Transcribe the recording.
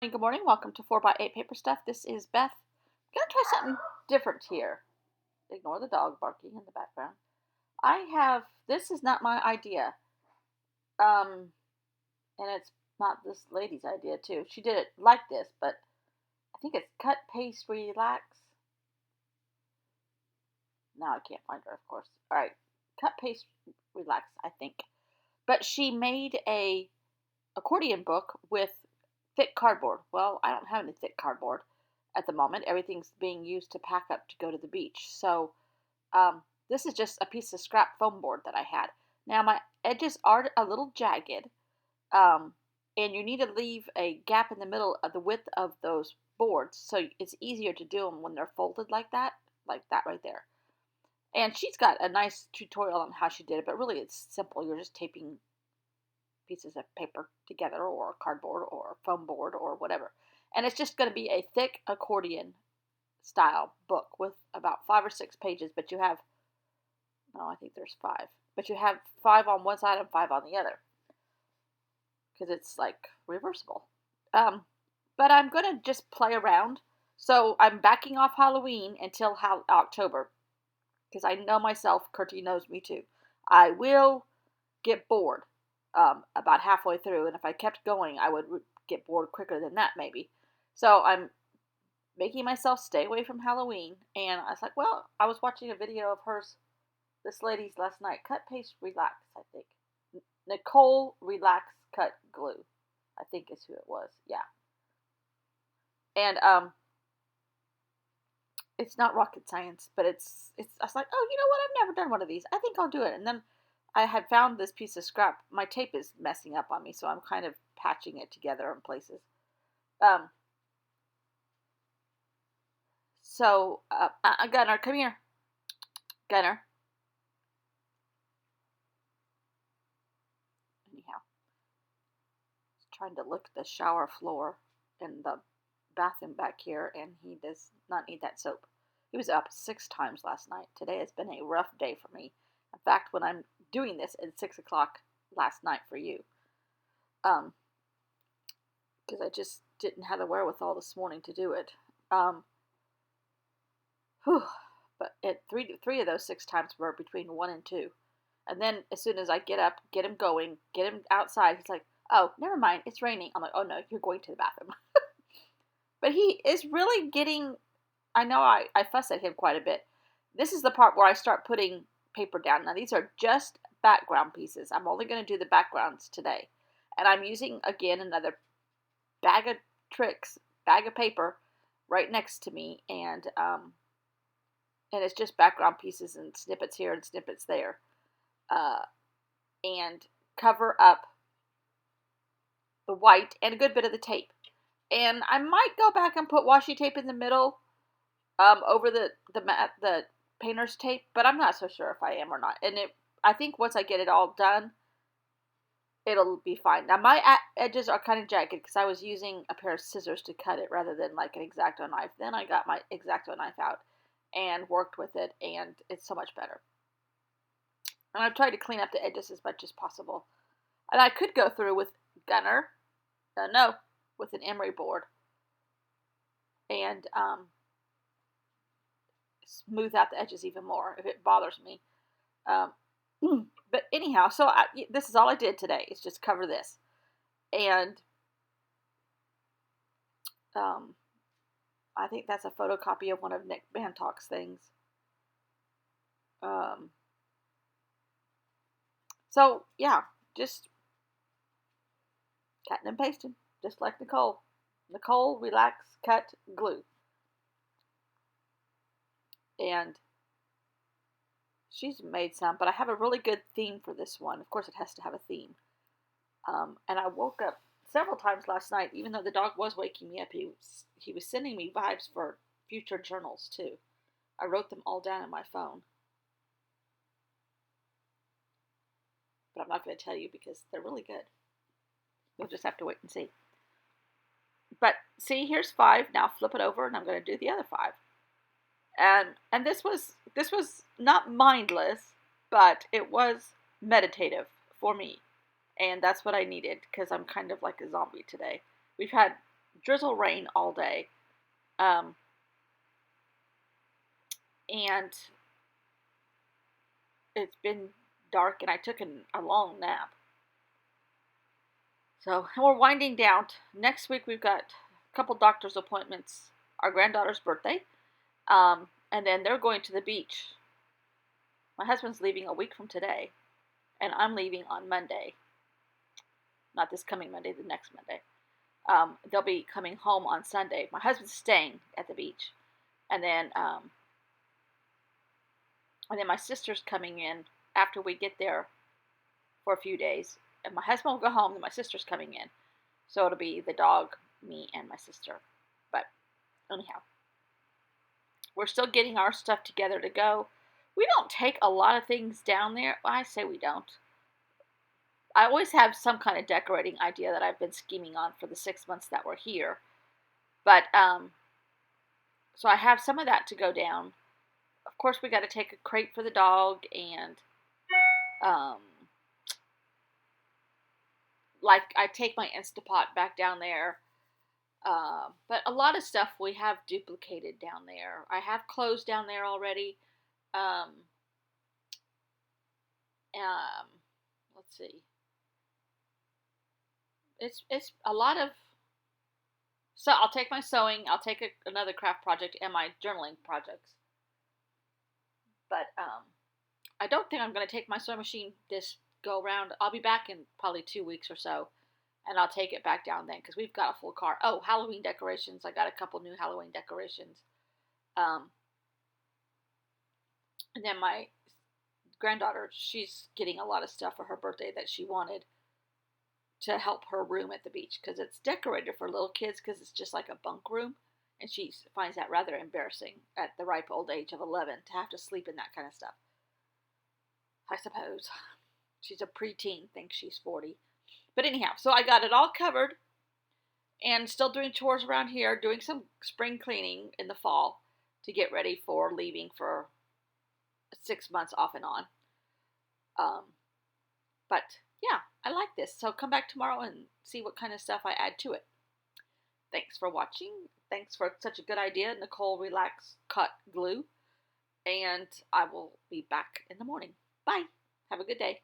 Good morning. Welcome to 4x8 Paper Stuff. This is Beth. I'm going to try something different here. Ignore the dog barking in the background. This is not my idea. And it's not this lady's idea, too. She did it like this, but I think it's cut, paste, relax. Now I can't find her, of course. All right. Cut, paste, relax, I think. But she made a accordion book with thick cardboard. Well, I don't have any thick cardboard at the moment. Everything's being used to pack up to go to the beach. So this is just a piece of scrap foam board that I had. Now my edges are a little jagged, um, and you need to leave a gap in the middle of the width of those boards, so it's easier to do them when they're folded like that right there. And she's got a nice tutorial on how she did it, but really it's simple. You're just taping pieces of paper together, or cardboard, or foam board, or whatever. And it's just going to be a thick accordion style book with about 5 or 6 pages, but you have, no, I think there's 5, but you have 5 on one side and 5 on the other, because it's like reversible. But I'm going to just play around. So I'm backing off Halloween until October, because I know myself, Kurtie knows me too. I will get bored about halfway through, and if I kept going, I would get bored quicker than that, maybe. So I'm making myself stay away from Halloween, and I was like, well, I was watching a video of hers, this lady's last night, cut, paste, relax, I think. Nicole Relax Cut Glue, I think is who it was, yeah. And it's not rocket science, but I was like, oh, you know what? I've never done one of these. I think I'll do it. And then I had found this piece of scrap. My tape is messing up on me, so I'm kind of patching it together in places. Um, Gunner, come here. Gunner. Anyhow, trying to lick the shower floor and the bathroom back here, and he does not need that soap. He was up 6 times last night. Today has been a rough day for me. In fact, when I'm doing this at 6 o'clock last night for you, because I just didn't have the wherewithal this morning to do it. Whew. But three of those 6 times were between 1 and 2. And then as soon as I get up, get him going, get him outside, he's like, oh, never mind, it's raining. I'm like, oh no, you're going to the bathroom. But he is really getting, I know I fuss at him quite a bit. This is the part where I start putting paper down. Now these are just background pieces. I'm only going to do the backgrounds today. And I'm using, again, another bag of tricks, bag of paper right next to me. And it's just background pieces and snippets here and snippets there. And cover up the white and a good bit of the tape. And I might go back and put washi tape in the middle, over the painter's tape, but I'm not so sure if I am or not. And I think once I get it all done, it'll be fine. Now my edges are kind of jagged because I was using a pair of scissors to cut it rather than like an X-Acto knife. Then I got my X-Acto knife out and worked with it, and it's so much better. And I've tried to clean up the edges as much as possible. And I could go through with Gunner, with an emery board, and smooth out the edges even more if it bothers me. But anyhow, so this is all I did today, is just cover this. And I think that's a photocopy of one of Nick Bantock's things. So yeah, just cutting and pasting, just like Nicole. Nicole Relax Cut Glue. And she's made some, but I have a really good theme for this one. Of course, it has to have a theme. And I woke up several times last night, even though the dog was waking me up. He was sending me vibes for future journals too. I wrote them all down in my phone, but I'm not going to tell you because they're really good. You'll just have to wait and see. But see, here's 5. Now flip it over, and I'm going to do the other 5. And this was not mindless, but it was meditative for me, and that's what I needed, because I'm kind of like a zombie today. We've had drizzle rain all day. Um, and it's been dark, and I took a long nap. So, and we're winding down. Next week we've got a couple doctor's appointments. Our granddaughter's birthday, and then they're going to the beach. My husband's leaving a week from today, and I'm leaving on Monday. Not this coming Monday, the next Monday. They'll be coming home on Sunday. My husband's staying at the beach, and then my sister's coming in after we get there for a few days. And my husband will go home, and my sister's coming in. So it'll be the dog, me, and my sister. But anyhow, we're still getting our stuff together to go. We don't take a lot of things down there. Well, I say we don't. I always have some kind of decorating idea that I've been scheming on for the 6 months that we're here. But, so I have some of that to go down. Of course, we got to take a crate for the dog, and, like, I take my Instapot back down there. But a lot of stuff we have duplicated down there. I have clothes down there already. Let's see. It's a lot of. So I'll take my sewing. I'll take another craft project and my journaling projects. But I don't think I'm going to take my sewing machine this go around. I'll be back in probably 2 weeks or so, and I'll take it back down then because we've got a full car. Oh, Halloween decorations. I got a couple new Halloween decorations. And then my granddaughter, she's getting a lot of stuff for her birthday that she wanted to help her room at the beach because it's decorated for little kids because it's just like a bunk room. And she finds that rather embarrassing at the ripe old age of 11 to have to sleep in that kind of stuff. I suppose. She's a preteen, thinks she's 40. But anyhow, so I got it all covered and still doing chores around here, doing some spring cleaning in the fall to get ready for leaving for 6 months off and on. But yeah, I like this. So come back tomorrow and see what kind of stuff I add to it. Thanks for watching. Thanks for such a good idea, Nicole Relax Cut Glue. And I will be back in the morning. Bye. Have a good day.